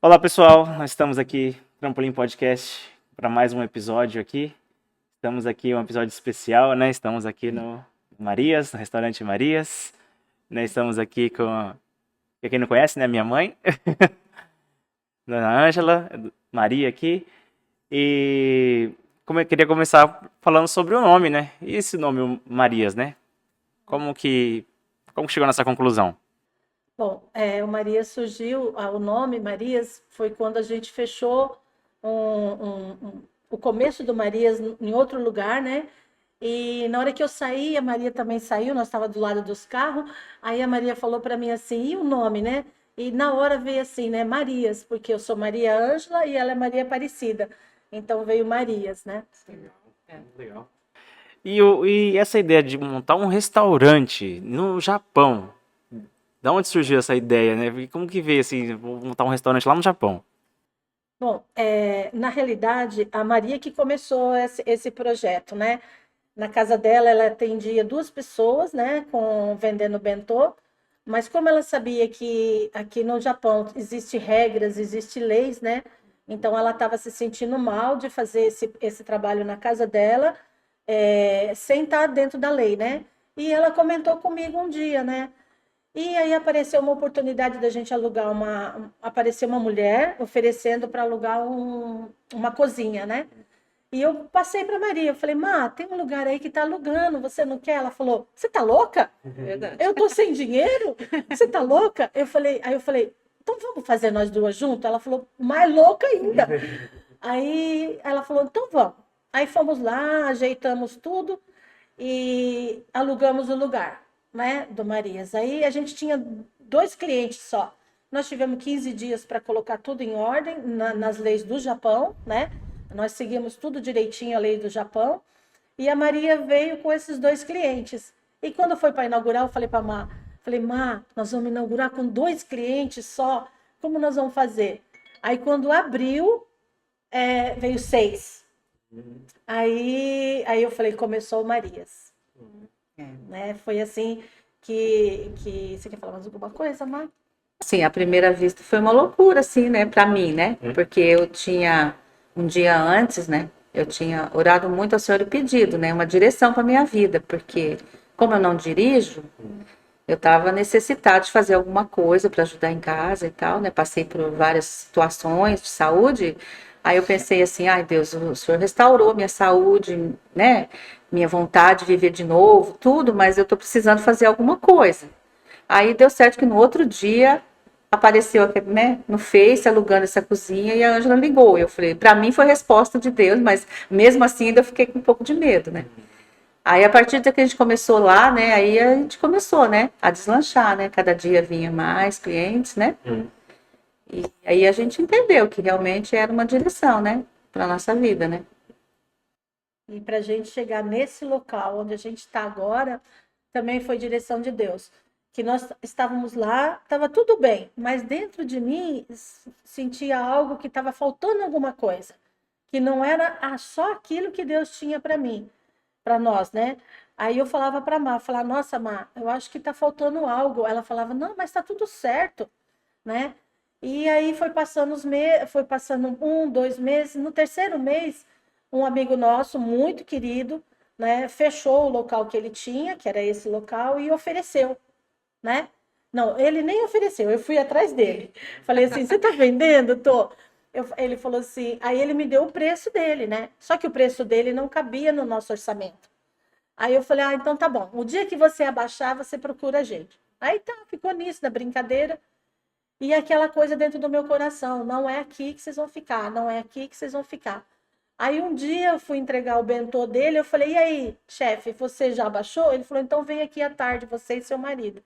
Olá pessoal, nós estamos aqui, Trampolim Podcast, para mais um episódio aqui. Estamos aqui, um episódio especial, né? Estamos aqui no Marias, no restaurante Marias. Né? Estamos aqui com, pra quem não conhece, né? Minha mãe, Dona Ângela, Maria aqui. E como eu queria começar falando sobre o nome, né? E esse nome, Marias, né? Como que chegou nessa conclusão? Bom, o Marias surgiu, o nome Marias foi quando a gente fechou o começo do Marias em outro lugar, né? E na hora que eu saí, a Maria também saiu, nós estávamos do lado dos carros, aí a Maria falou para mim assim, e o nome, né? E na hora veio assim, né? Marias, porque eu sou Maria Ângela e ela é Maria Aparecida. Então veio Marias, né? Legal. E essa ideia de montar um restaurante no Japão, da onde surgiu essa ideia, né? E como que veio assim, vou montar um restaurante lá no Japão? Bom, na realidade, a Maria que começou esse projeto, né? Na casa dela, ela atendia duas pessoas, né, vendendo bentô, mas como ela sabia que aqui no Japão existe regras, existe leis, né? Então ela estava se sentindo mal de fazer esse trabalho na casa dela, sem estar dentro da lei, né? E ela comentou comigo um dia, né? E aí apareceu uma oportunidade da gente alugar apareceu uma mulher oferecendo para alugar uma cozinha, né? E eu passei para Maria, eu falei, Má, tem um lugar aí que tá alugando, você não quer? Ela falou, você tá louca? Verdade. Eu tô sem dinheiro? Você tá louca? Aí eu falei, então vamos fazer nós duas juntas? Ela falou, mais louca ainda. Aí ela falou, então vamos. Aí fomos lá, ajeitamos tudo e alugamos o lugar, né, do Marias. Aí a gente tinha dois clientes só. Nós tivemos 15 dias para colocar tudo em ordem nas leis do Japão, né? Nós seguimos tudo direitinho a lei do Japão. E a Maria veio com esses dois clientes. E quando foi para inaugurar, eu falei para Má, nós vamos inaugurar com dois clientes só. Como nós vamos fazer? Aí quando abriu, veio seis. Aí eu falei, começou o Marias. Né? Foi assim que... Você quer falar mais alguma coisa, Má? Assim, à primeira vista foi uma loucura, assim, né, para mim, né? Porque eu tinha, um dia antes, né, eu tinha orado muito ao Senhor e pedido, né, uma direção para minha vida, porque como eu não dirijo, eu estava necessitada de fazer alguma coisa para ajudar em casa e tal, né? Passei por várias situações de saúde. Aí eu pensei assim, ai Deus, o Senhor restaurou minha saúde, né? Minha vontade de viver de novo, tudo, mas eu estou precisando fazer alguma coisa. Aí deu certo que no outro dia apareceu aqui, né, no Face alugando essa cozinha e a Ângela ligou. Eu falei, para mim foi resposta de Deus, mas mesmo assim ainda fiquei com um pouco de medo, né? Aí a partir da que a gente começou lá, né, aí a gente começou, né, a deslanchar, né? Cada dia vinha mais clientes, né? E aí a gente entendeu que realmente era uma direção, né, para nossa vida, né? E para a gente chegar nesse local onde a gente está agora, também foi direção de Deus. Que nós estávamos lá, estava tudo bem, mas dentro de mim sentia algo que estava faltando alguma coisa, que não era só aquilo que Deus tinha para mim, para nós, né? Aí eu falava para Má, nossa, Má, eu acho que está faltando algo. Ela falava, não, mas está tudo certo, né? E aí foi passando foi passando 1, 2 meses. No terceiro mês, um amigo nosso, muito querido, né, fechou o local que ele tinha, que era esse local, e ofereceu, né? Não, ele nem ofereceu, eu fui atrás dele. Falei assim: você tá vendendo? Tô. Ele falou assim, aí ele me deu o preço dele, né? Só que o preço dele não cabia no nosso orçamento. Aí eu falei: ah, então tá bom. O dia que você abaixar, você procura a gente. Aí tá, ficou nisso, na brincadeira. E aquela coisa dentro do meu coração: não é aqui que vocês vão ficar, não é aqui que vocês vão ficar. Aí um dia eu fui entregar o bentô dele, eu falei: e aí, chefe, você já abaixou? Ele falou: então vem aqui à tarde, você e seu marido.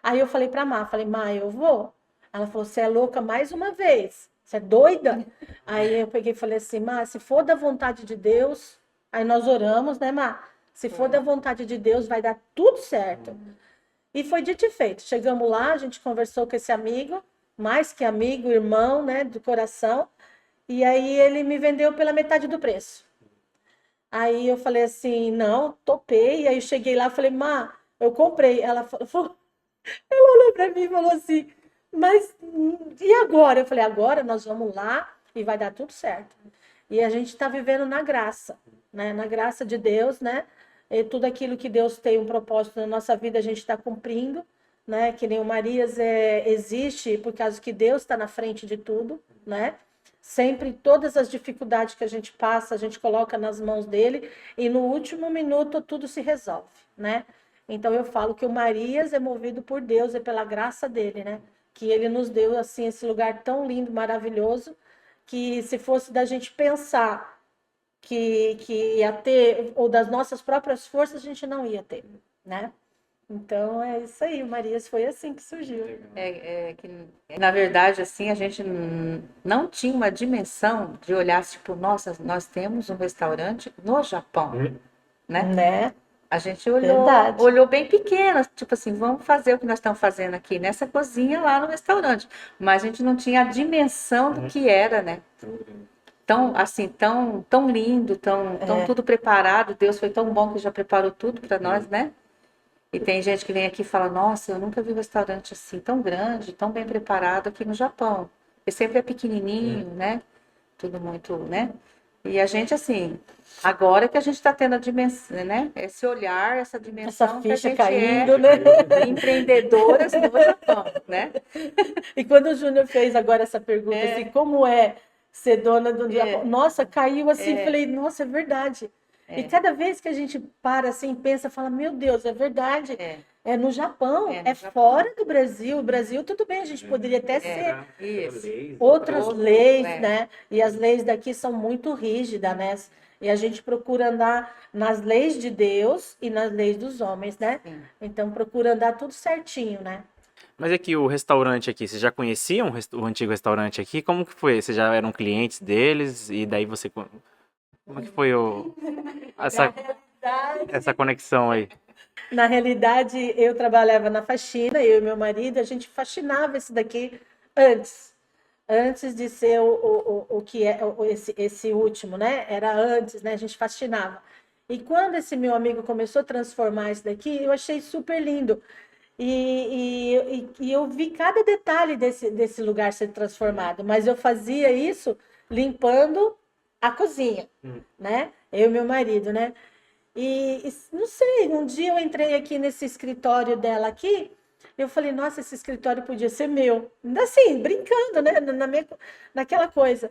Aí eu falei pra Má, Má, eu vou. Ela falou: você é louca mais uma vez, você é doida? Aí eu peguei e falei assim: Má, se for da vontade de Deus, aí nós oramos, né, Má? Se for da vontade de Deus, vai dar tudo certo. E foi dito e feito. Chegamos lá, a gente conversou com esse amigo, mais que amigo, irmão, né, do coração. E aí ele me vendeu pela metade do preço. Aí eu falei assim, não, topei. Aí eu cheguei lá, falei, Má, eu comprei. Ela falou, ela olhou para mim e falou assim, mas e agora? Eu falei, agora nós vamos lá e vai dar tudo certo. E a gente está vivendo na graça, né? Na graça de Deus, né? E tudo aquilo que Deus tem um propósito na nossa vida, a gente está cumprindo, né? Que nem o Marias existe por causa que Deus está na frente de tudo, né? Sempre todas as dificuldades que a gente passa, a gente coloca nas mãos dele e no último minuto tudo se resolve, né? Então eu falo que o Marias é movido por Deus, é pela graça dele, né? Que ele nos deu assim esse lugar tão lindo, maravilhoso, que se fosse da gente pensar que ia ter, ou das nossas próprias forças, a gente não ia ter, né? Então é isso aí, o Marias foi assim que surgiu. Que, na verdade, assim, a gente não tinha uma dimensão de olhar, tipo, nossa, nós temos um restaurante no Japão, né? Né? A gente Verdade. olhou bem pequeno, tipo assim, vamos fazer o que nós estamos fazendo aqui nessa cozinha lá no restaurante. Mas a gente não tinha a dimensão do que era, né? Tão, assim, tão lindo, tão tudo preparado. Deus foi tão bom que já preparou tudo para nós, né? E tem gente que vem aqui e fala, nossa, eu nunca vi um restaurante assim, tão grande, tão bem preparado aqui no Japão. E sempre é pequenininho, né? Tudo muito, né? E a gente, assim, agora que a gente está tendo a dimensão, né? Esse olhar, essa dimensão Essa que a ficha gente caindo, né? empreendedoras no Japão, né? E quando o Júnior fez agora essa pergunta, assim, como é ser dona do Japão? Nossa, caiu assim, falei, nossa, é verdade. E cada vez que a gente para assim, pensa, fala, meu Deus, é verdade. É no Japão, É no Japão. fora do Brasil. O Brasil, tudo bem, a gente poderia até ser Isso. outras leis, é. né? E as leis daqui são muito rígidas, né? E a gente procura andar nas leis de Deus e nas leis dos homens, né? Sim. Então procura andar tudo certinho, né? Mas é que o restaurante aqui, vocês já conheciam o antigo restaurante aqui? Como que foi? Vocês já eram clientes deles? E daí você... Como que foi essa conexão aí? Na realidade, eu trabalhava na faxina, eu e meu marido, a gente faxinava esse daqui antes de ser o que é esse último, né? Era antes, né? A gente faxinava. E quando esse meu amigo começou a transformar isso daqui, eu achei super lindo. E eu vi cada detalhe desse lugar ser transformado, mas eu fazia isso limpando a cozinha, né? Eu e meu marido, né? E não sei, um dia eu entrei aqui nesse escritório dela aqui, eu falei, nossa, esse escritório podia ser meu. Assim, brincando, né? Naquela coisa.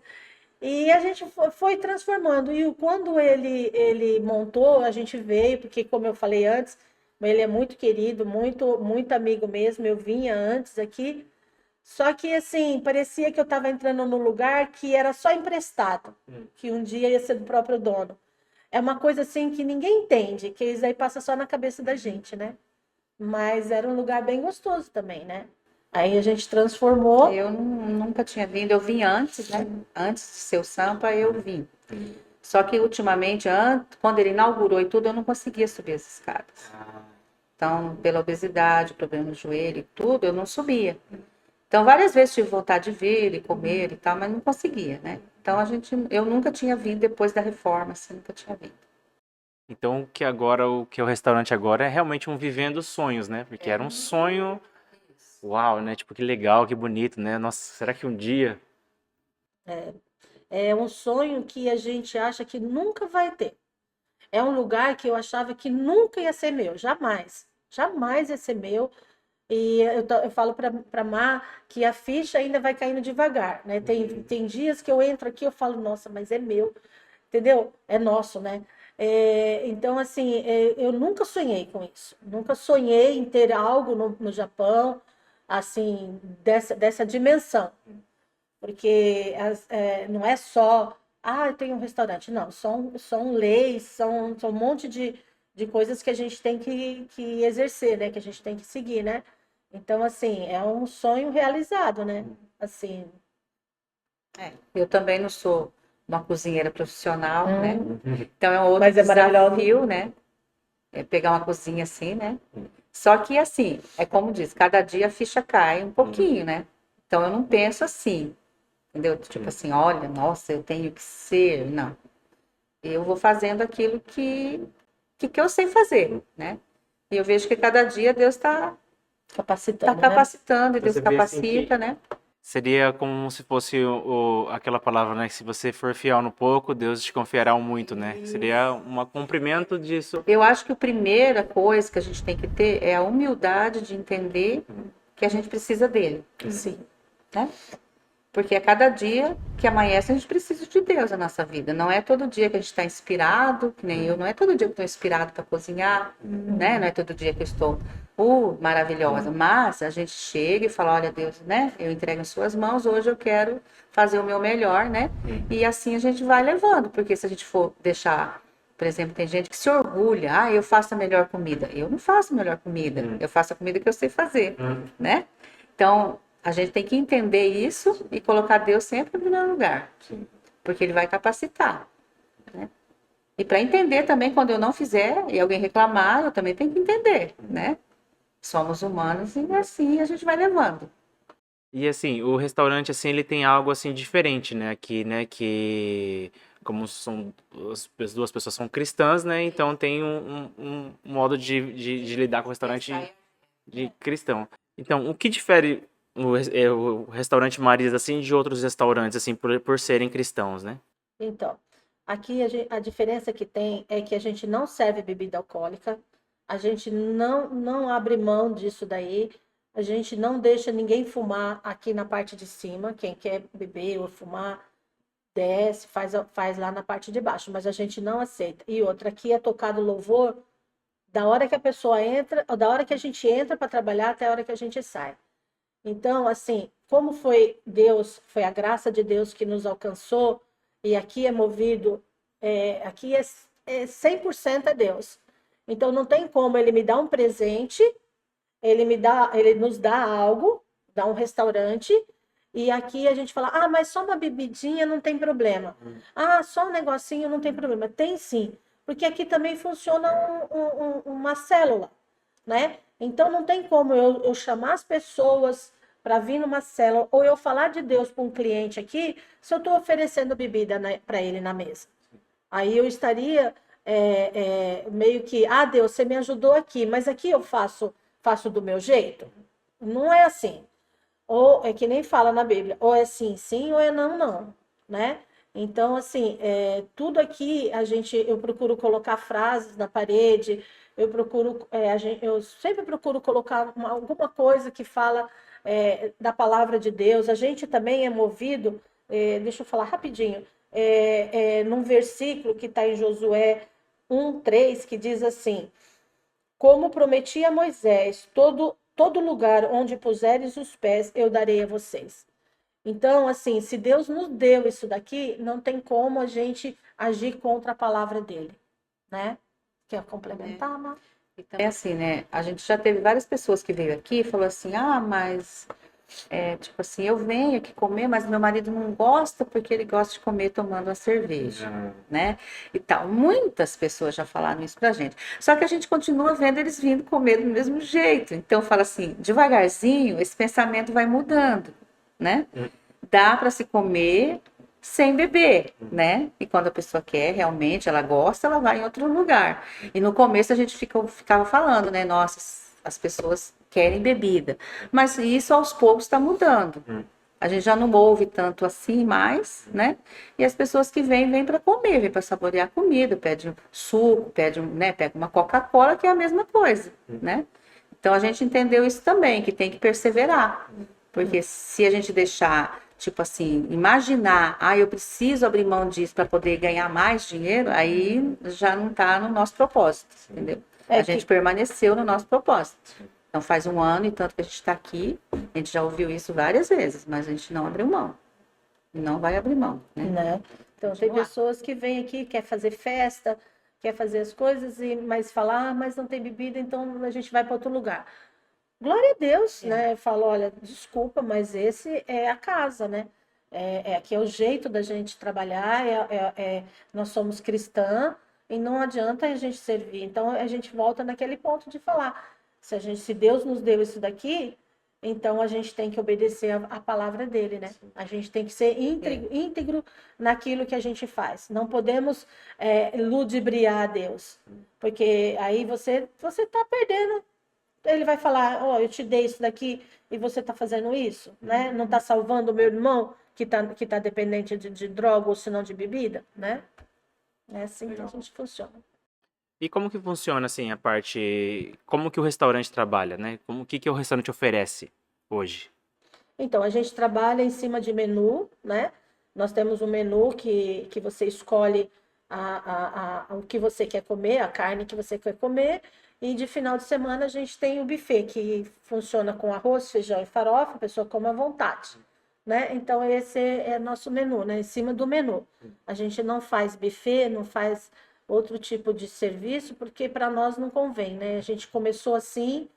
E a gente foi transformando. E quando ele montou, a gente veio, porque, como eu falei antes, ele é muito querido, muito amigo mesmo. Eu vinha antes aqui. Só que, assim, parecia que eu estava entrando num lugar que era só emprestado, que um dia ia ser do próprio dono. É uma coisa assim que ninguém entende, que isso aí passa só na cabeça da gente, né? Mas era um lugar bem gostoso também, né? Aí a gente transformou. Eu nunca tinha vindo, eu vim antes, né? Antes de ser o Sampa, eu vim. Só que ultimamente, quando ele inaugurou e tudo, eu não conseguia subir as escadas. Então, pela obesidade, problema no joelho e tudo, eu não subia. Então, várias vezes tive vontade de ver e comer e tal, mas não conseguia, né? Então, eu nunca tinha vindo depois da reforma, assim, nunca tinha vindo. Então, o que é o restaurante agora é realmente um vivendo sonhos, né? Porque era um sonho, uau, né? Tipo, que legal, que bonito, né? Nossa, será que um dia... É um sonho que a gente acha que nunca vai ter. É um lugar que eu achava que nunca ia ser meu, jamais. Jamais ia ser meu. E eu falo para Mar que a ficha ainda vai caindo devagar, né? Tem dias que eu entro aqui e eu falo, nossa, mas é meu, entendeu? É nosso, né? Então, assim, eu nunca sonhei com isso. Nunca sonhei em ter algo no Japão, assim, dessa dimensão. Porque não é só, eu tenho um restaurante. Não, são leis, são um monte de coisas que a gente tem que exercer, né? Que a gente tem que seguir, né? Então, assim, é um sonho realizado, né? Assim. Eu também não sou uma cozinheira profissional, né? Então é um outro Mas é maravilhoso. desafio, né? É pegar uma cozinha assim, né? Só que assim, é como diz, cada dia a ficha cai um pouquinho, né? Então eu não penso assim, entendeu? Tipo assim, olha, nossa, eu tenho que ser, não. Eu vou fazendo aquilo que eu sei fazer, né? E eu vejo que cada dia Deus está capacitando, Está né? capacitando, e Deus Você vê, assim, capacita, né? Seria como se fosse aquela palavra, né? Que se você for fiel no pouco, Deus te confiará o muito, né? Seria um cumprimento disso. Eu acho que a primeira coisa que a gente tem que ter é a humildade de entender que a gente precisa dele, Sim. né? Porque a cada dia que amanhece a gente precisa de Deus na nossa vida. Não é todo dia que a gente está inspirado, que nem eu, não é todo dia que eu estou inspirado para cozinhar, né? Não é todo dia que eu estou maravilhosa. Mas a gente chega e fala, olha Deus, né? Eu entrego em suas mãos, hoje eu quero fazer o meu melhor, né? E assim a gente vai levando, porque se a gente for deixar, por exemplo, tem gente que se orgulha, eu faço a melhor comida. Eu não faço a melhor comida, eu faço a comida que eu sei fazer, né? Então, a gente tem que entender isso e colocar Deus sempre em primeiro lugar, porque Ele vai capacitar, né? E para entender também, quando eu não fizer e alguém reclamar, eu também tenho que entender, né? Somos humanos e assim a gente vai levando. E assim, o restaurante assim, ele tem algo assim diferente, né? Aqui, né? Que como são as duas pessoas são cristãs, né? Então tem um modo de lidar com o restaurante de cristão. Então, o que difere o restaurante Marias assim de outros restaurantes assim por serem cristãos, né? Então, aqui a diferença que tem é que a gente não serve bebida alcoólica, a gente não abre mão disso daí, a gente não deixa ninguém fumar aqui na parte de cima, quem quer beber ou fumar, desce, faz lá na parte de baixo, mas a gente não aceita. E outra, aqui é tocado louvor da hora que a pessoa entra, ou da hora que a gente entra para trabalhar até a hora que a gente sai. Então, assim, como foi Deus, foi a graça de Deus que nos alcançou, e aqui é movido, aqui é 100% é Deus. Então, não tem como ele me dar um presente, ele nos dá algo, dá um restaurante, e aqui a gente fala, mas só uma bebidinha não tem problema. Só um negocinho não tem problema. Tem sim, porque aqui também funciona uma célula, né? Então não tem como eu chamar as pessoas para vir numa célula, ou eu falar de Deus para um cliente aqui, se eu estou oferecendo bebida para ele na mesa. Aí eu estaria meio que, Deus, você me ajudou aqui, mas aqui eu faço do meu jeito. Não é assim. Ou é que nem fala na Bíblia, ou é sim, sim, ou é não, não, né? Então, assim, tudo aqui eu procuro colocar frases na parede, eu sempre procuro colocar alguma coisa que fala da palavra de Deus. A gente também é movido, deixa eu falar rapidinho, num versículo que está em Josué 1:3, que diz assim: como prometi a Moisés, todo lugar onde puseres os pés, eu darei a vocês. Então, assim, se Deus nos deu isso daqui, não tem como a gente agir contra a palavra dele, né? Quer complementar, Má? É assim, né? A gente já teve várias pessoas que veio aqui e falou assim, mas tipo assim, eu venho aqui comer, mas meu marido não gosta porque ele gosta de comer tomando uma cerveja, né? E tal. Muitas pessoas já falaram isso pra gente. Só que a gente continua vendo eles vindo comer do mesmo jeito. Então, fala assim, devagarzinho, esse pensamento vai mudando, né? Dá para se comer sem beber, né? E quando a pessoa quer, realmente, ela gosta, ela vai em outro lugar. E no começo a gente ficava falando, né? Nossa, as pessoas querem bebida. Mas isso aos poucos está mudando. A gente já não ouve tanto assim mais, né? E as pessoas que vêm para comer, vêm para saborear a comida, pede um suco, pega uma Coca-Cola, que é a mesma coisa, né? Então a gente entendeu isso também, que tem que perseverar. Porque se a gente deixar, tipo assim, imaginar, eu preciso abrir mão disso para poder ganhar mais dinheiro, aí já não está no nosso propósito, entendeu? A gente permaneceu no nosso propósito. Então faz 1 ano e tanto que a gente está aqui, a gente já ouviu isso várias vezes, mas a gente não abriu mão. Não vai abrir mão, né? Então tem pessoas que vêm aqui, quer fazer festa, quer fazer as coisas, mas falar, mas não tem bebida, então a gente vai para outro lugar. Glória a Deus, né? Eu falo, olha, desculpa, mas esse é a casa, né? Aqui é o jeito da gente trabalhar, nós somos cristãs e não adianta a gente servir. Então a gente volta naquele ponto de falar, se Deus nos deu isso daqui, então a gente tem que obedecer a palavra dele, né? A gente tem que ser íntegro naquilo que a gente faz. Não podemos ludibriar a Deus, porque aí você está perdendo. ele vai falar, ó, eu te dei isso daqui e você está fazendo isso, né? Não está salvando o meu irmão que tá dependente de droga ou se não de bebida, né? É assim que a gente funciona. E como que funciona, assim, a parte... Como que o restaurante trabalha, né? Como que o restaurante oferece hoje? Então, a gente trabalha em cima de menu, né? Nós temos um menu que você escolhe o que você quer comer, a carne que você quer comer, e de final de semana a gente tem o buffet, que funciona com arroz, feijão e farofa, a pessoa come à vontade, né? Então, esse é nosso menu, né? Em cima do menu. A gente não faz buffet, não faz outro tipo de serviço, porque para nós não convém, né? A gente começou assim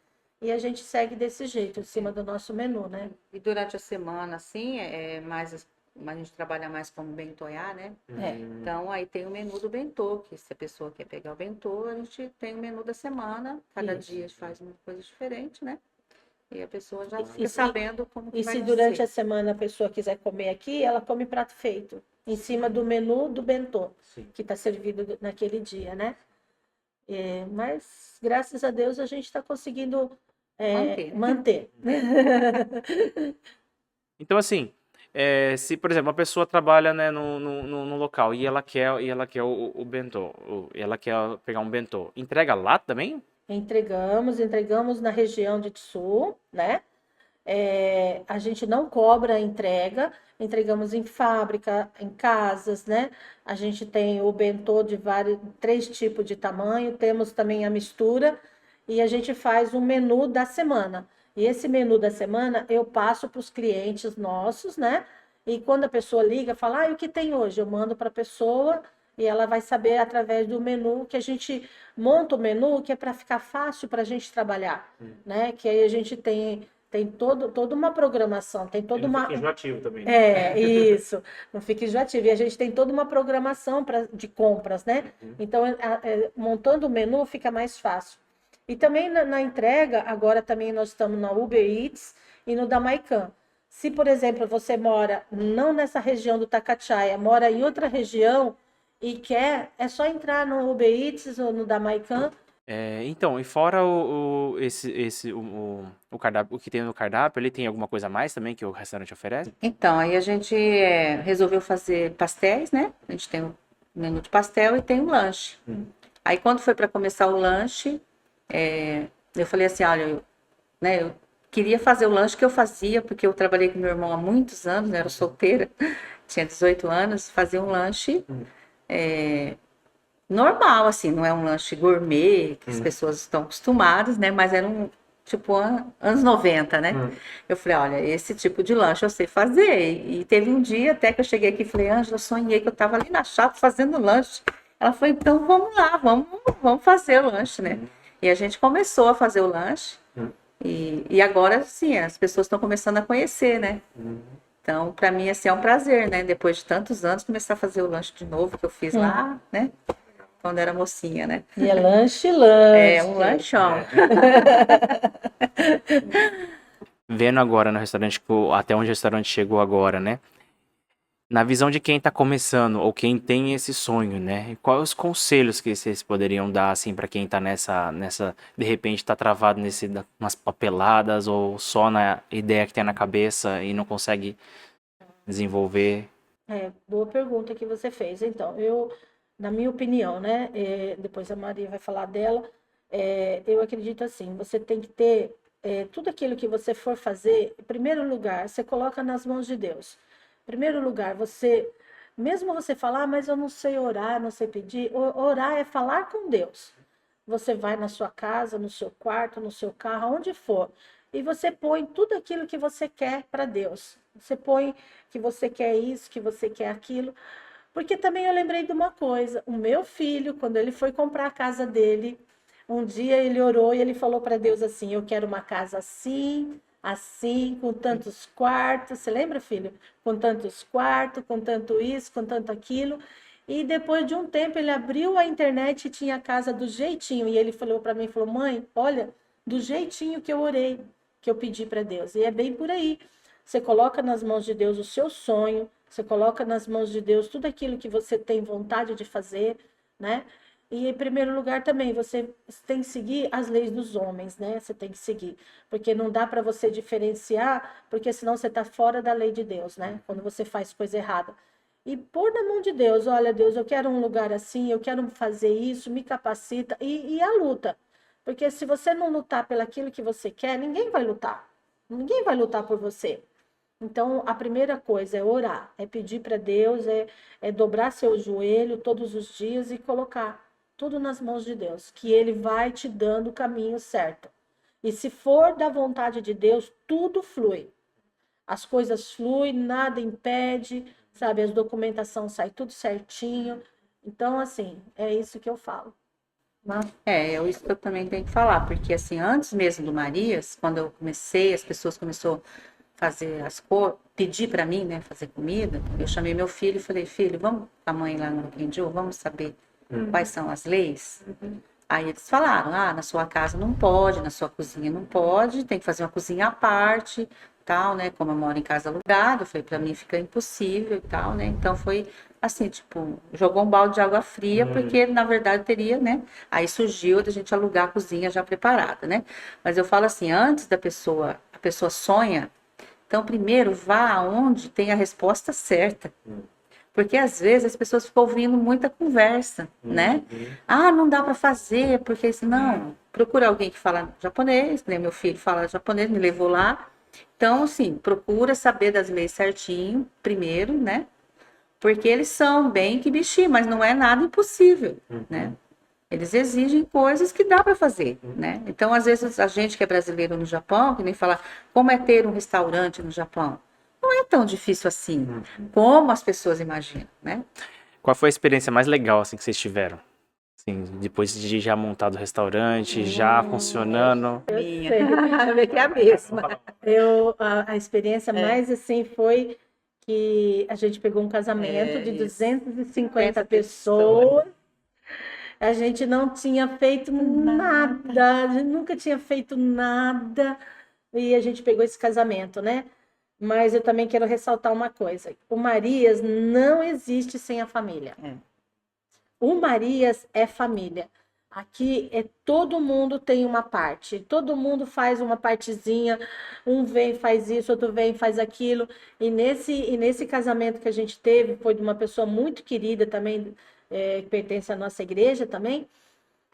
e a gente segue desse jeito, em cima do nosso menu, né? E durante a semana, assim, a gente trabalha mais como bentoiá, né? É. Então, aí tem o menu do bentô, que se a pessoa quer pegar o bentô, a gente tem o menu da semana. Cada Isso. dia faz uma coisa diferente, né? E a pessoa já E fica se- sabendo como que E vai se durante ser. a semana a pessoa quiser comer aqui, ela come prato feito, em cima do menu do bentô, que está servido naquele dia, né? Mas, graças a Deus, a gente está conseguindo Manter, né? manter. Então, assim, se, por exemplo, uma pessoa trabalha, né, no local e ela quer o bentô, e ela quer pegar um bentô, entrega lá também? Entregamos na região de Tsu, né? A gente não cobra a entrega, entregamos em fábrica, em casas, né? A gente tem o bentô de três tipos de tamanho, temos também a mistura e a gente faz um menu da semana. E esse menu da semana eu passo para os clientes nossos, né? E quando a pessoa liga, fala, o que tem hoje? Eu mando para a pessoa e ela vai saber através do menu que a gente monta o menu que é para ficar fácil para a gente trabalhar, né? Que aí a gente tem toda uma programação, tem toda uma. enjoativo também. Isso, não fica enjoativo. E a gente tem toda uma programação de compras, né? Então, montando o menu fica mais fácil. E também na entrega, agora também nós estamos na Uber Eats e no Damaican. Se, por exemplo, você mora não nessa região do Takachaya, mora em outra região e quer, é só entrar no Uber Eats ou no Damaican. Então, e fora o cardápio, o que tem no cardápio, ele tem alguma coisa a mais também que o restaurante oferece? Então, aí a gente resolveu fazer pastéis, né? A gente tem o menu de pastel e tem o lanche. Aí, quando foi para começar o lanche, eu falei assim, olha, eu queria fazer o lanche que eu fazia, porque eu trabalhei com meu irmão há muitos anos, né? Era solteira, tinha 18 anos, fazia um lanche normal, assim, não é um lanche gourmet, que as pessoas estão acostumadas, né? Mas era um, tipo, anos 90, né? Eu falei, olha, esse tipo de lanche eu sei fazer. E teve um dia até que eu cheguei aqui e falei, Ângela, eu sonhei que eu estava ali na chapa fazendo lanche. Ela falou, então vamos lá, vamos fazer o lanche, né? E a gente começou a fazer o lanche. E agora, sim, as pessoas estão começando a conhecer, né? Então, para mim, assim, é um prazer, né? Depois de tantos anos, começar a fazer o lanche de novo, que eu fiz lá, né? Quando era mocinha, né? E é lanche, lanche. É um lanchão. Vendo agora no restaurante, até onde o restaurante chegou agora, né? Na visão de quem está começando ou quem tem esse sonho, né? Quais os conselhos que vocês poderiam dar assim para quem está nessa de repente está travado nas papeladas ou só na ideia que tem na cabeça e não consegue desenvolver? Boa pergunta que você fez. Então, na minha opinião, né? Depois a Maria vai falar dela. Eu acredito assim: você tem que ter tudo aquilo que você for fazer, em primeiro lugar, você coloca nas mãos de Deus. Em primeiro lugar, mesmo você falar, mas eu não sei orar, não sei pedir, orar é falar com Deus. Você vai na sua casa, no seu quarto, no seu carro, onde for, e você põe tudo aquilo que você quer para Deus. Você põe que você quer isso, que você quer aquilo. Porque também eu lembrei de uma coisa: o meu filho, quando ele foi comprar a casa dele, um dia ele orou e ele falou para Deus assim: eu quero uma casa assim, assim, com tantos quartos. Você lembra, filho? Com tantos quartos, com tanto isso, com tanto aquilo. E depois de um tempo ele abriu a internet e tinha a casa do jeitinho. E ele falou para mim, falou: mãe, olha, do jeitinho que eu orei, que eu pedi para Deus. E é bem por aí. Você coloca nas mãos de Deus o seu sonho, você coloca nas mãos de Deus tudo aquilo que você tem vontade de fazer, né? E em primeiro lugar também, você tem que seguir as leis dos homens, né? Você tem que seguir, porque não dá para você diferenciar, porque senão você está fora da lei de Deus, né? Quando você faz coisa errada. E pôr na mão de Deus, olha, Deus, eu quero um lugar assim, eu quero fazer isso, me capacita, e a luta. Porque se você não lutar pelaquilo que você quer, ninguém vai lutar. Ninguém vai lutar por você. Então, a primeira coisa é orar, é pedir para Deus, é dobrar seu joelho todos os dias e colocar tudo nas mãos de Deus, que Ele vai te dando o caminho certo. E se for da vontade de Deus, tudo flui. As coisas fluem, nada impede, sabe? As documentação sai tudo certinho. Então, assim, é isso que eu falo. É isso que eu também tenho que falar, porque assim, antes mesmo do Marias, quando eu comecei, as pessoas começaram a fazer pedir para mim, né, fazer comida, eu chamei meu filho e falei, filho, vamos com a mãe lá no Quindio, vamos saber quais são as leis? Aí eles falaram, na sua casa não pode, na sua cozinha não pode, tem que fazer uma cozinha à parte, tal, né, como eu moro em casa alugada, foi para mim fica impossível e tal, né, então foi assim, tipo, jogou um balde de água fria, porque na verdade teria, né, aí surgiu da gente alugar a cozinha já preparada, né, mas eu falo assim, antes a pessoa sonha, então primeiro vá aonde tem a resposta certa. Porque às vezes as pessoas ficam ouvindo muita conversa, né? Não dá para fazer, porque isso não. Procura alguém que fala japonês, né? Meu filho fala japonês, me levou lá. Então, assim, procura saber das leis certinho, primeiro, né? Porque eles são bem que bichinho, mas não é nada impossível, né? Eles exigem coisas que dá para fazer, né? Então, às vezes, a gente que é brasileiro no Japão, que nem fala, como é ter um restaurante no Japão? Não é tão difícil assim, como as pessoas imaginam, né? Qual foi a experiência mais legal assim que vocês tiveram? Assim, depois de já montado o restaurante, já funcionando. Minha, que é a mesma. A experiência mais assim foi que a gente pegou um casamento de 250 pessoas. A gente não tinha feito nada, a gente nunca tinha feito nada. E a gente pegou esse casamento, né? Mas eu também quero ressaltar uma coisa: o Marias não existe sem a família. O Marias é família. Aqui todo mundo tem uma parte, todo mundo faz uma partezinha, um vem faz isso, outro vem faz aquilo. E nesse casamento que a gente teve, foi de uma pessoa muito querida também, que pertence à nossa igreja também,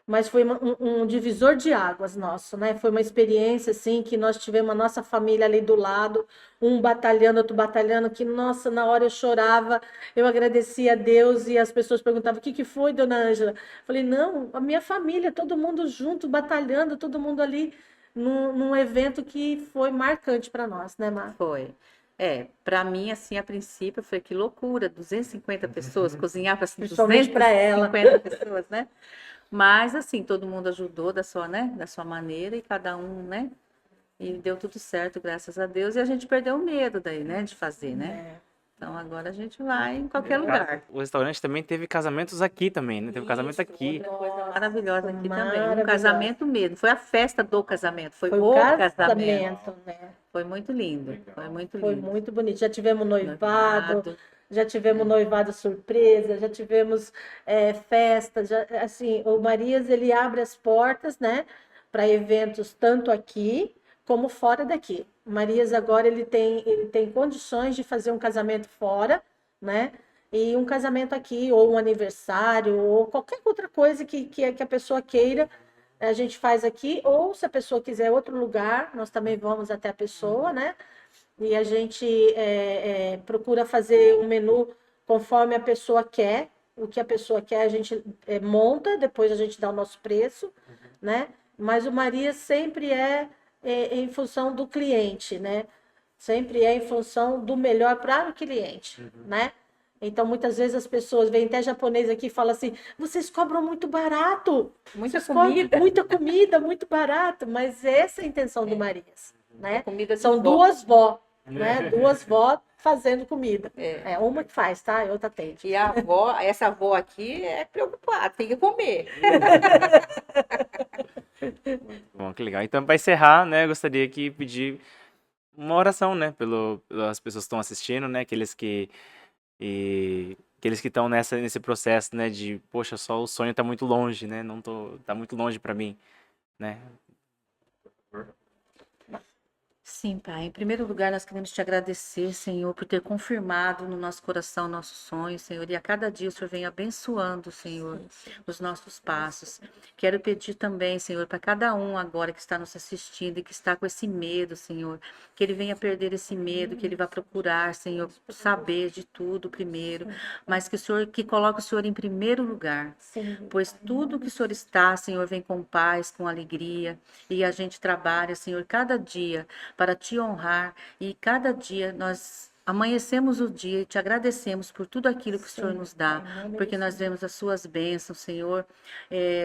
mas foi um divisor de águas nosso, né? Foi uma experiência assim que nós tivemos a nossa família ali do lado, um batalhando, outro batalhando, que nossa, na hora eu chorava, eu agradecia a Deus e as pessoas perguntavam: "O que que foi, dona Ângela?" Falei: "Não, a minha família, todo mundo junto, batalhando, todo mundo ali num evento que foi marcante para nós, né, Mar?" Foi. Para mim, assim, a princípio, foi que loucura, 250 pessoas, cozinhar para Principalmente para ela. 250 pessoas, né? Mas, assim, todo mundo ajudou da sua, né, da sua maneira e cada um, né? E deu tudo certo, graças a Deus. E a gente perdeu o medo daí, né, de fazer, né? Então, agora a gente vai em qualquer lugar. O restaurante também teve casamentos aqui também, né? Teve casamento aqui. Outra coisa maravilhosa aqui também. Maravilhosa. Um casamento mesmo. Foi a festa do casamento. Foi Foi o o casamento. casamento, né? Foi muito lindo. Foi muito Foi lindo. muito bonito. Já tivemos noivado, já tivemos noivado surpresa, já tivemos festa, assim, o Marias ele abre as portas, né, para eventos tanto aqui como fora daqui. O Marias agora ele tem condições de fazer um casamento fora, né, e um casamento aqui, ou um aniversário, ou qualquer outra coisa que a pessoa queira, a gente faz aqui, ou se a pessoa quiser outro lugar, nós também vamos até a pessoa, né? E a gente procura fazer um menu conforme a pessoa quer. O que a pessoa quer, a gente monta, depois a gente dá o nosso preço, né? Mas o Maria sempre é em função do cliente, né? Sempre é em função do melhor para o cliente, né? Então, muitas vezes as pessoas vêm até japonês aqui e falam assim: vocês cobram muito barato, Muita vocês cobram comida. muita comida, muito barato, mas essa é a intenção do Marias, né? Comida de São vó. duas vó, né? Duas vó fazendo comida. É. Uma que faz, tá? E outra atende. E a avó, essa avó aqui é preocupada, tem que comer. Bom, que legal. Então, para encerrar, né, eu gostaria que pedir uma oração, né, pelas pessoas que estão assistindo, né, aqueles que aqueles que estão nesse processo, né, de, poxa, só o sonho tá muito longe, né, tá muito longe para mim, né? Sim, Pai. Em primeiro lugar, nós queremos te agradecer, Senhor, por ter confirmado no nosso coração nossos sonhos, Senhor. E a cada dia o Senhor vem abençoando, Senhor, os nossos passos. Quero pedir também, Senhor, para cada um agora que está nos assistindo e que está com esse medo, Senhor, que ele venha perder esse medo, que ele vá procurar, Senhor, saber de tudo primeiro, mas que o Senhor, que coloque o Senhor em primeiro lugar. Sim. Pois tudo que o Senhor está, Senhor, vem com paz, com alegria, e a gente trabalha, Senhor, cada dia para te honrar, e cada dia nós amanhecemos o dia e te agradecemos por tudo aquilo que o Senhor nos dá, porque nós vemos as suas bênçãos, Senhor,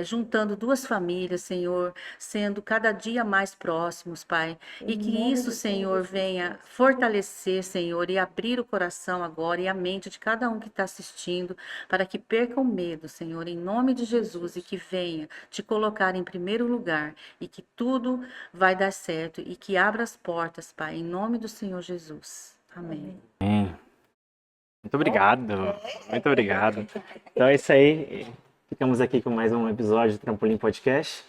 juntando duas famílias, Senhor, sendo cada dia mais próximos, Pai, e que isso, Senhor, venha fortalecer, Senhor, e abrir o coração agora e a mente de cada um que está assistindo, para que perca o medo, Senhor, em nome de Jesus, e que venha te colocar em primeiro lugar, e que tudo vai dar certo, e que abra as portas, Pai, em nome do Senhor Jesus. Amém. Muito obrigado, muito obrigado. Então é isso aí, ficamos aqui com mais um episódio do Trampolim Podcast,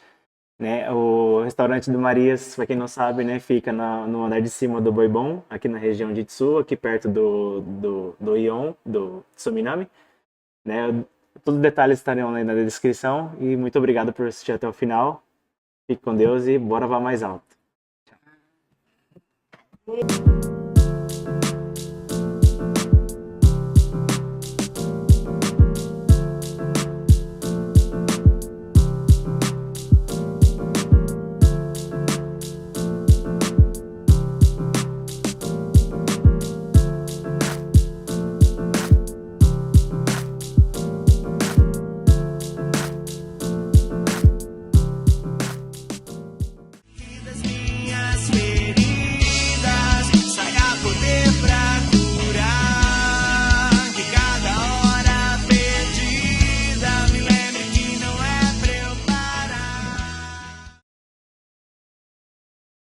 né? O restaurante do Marias, para quem não sabe, né, fica no andar de cima do Boi Bom, aqui na região de Itsu, aqui perto do Ion, do Suminami, né? Todos os detalhes estarão aí na descrição, e muito obrigado por assistir até o final. Fique com Deus e bora voar mais alto. Tchau.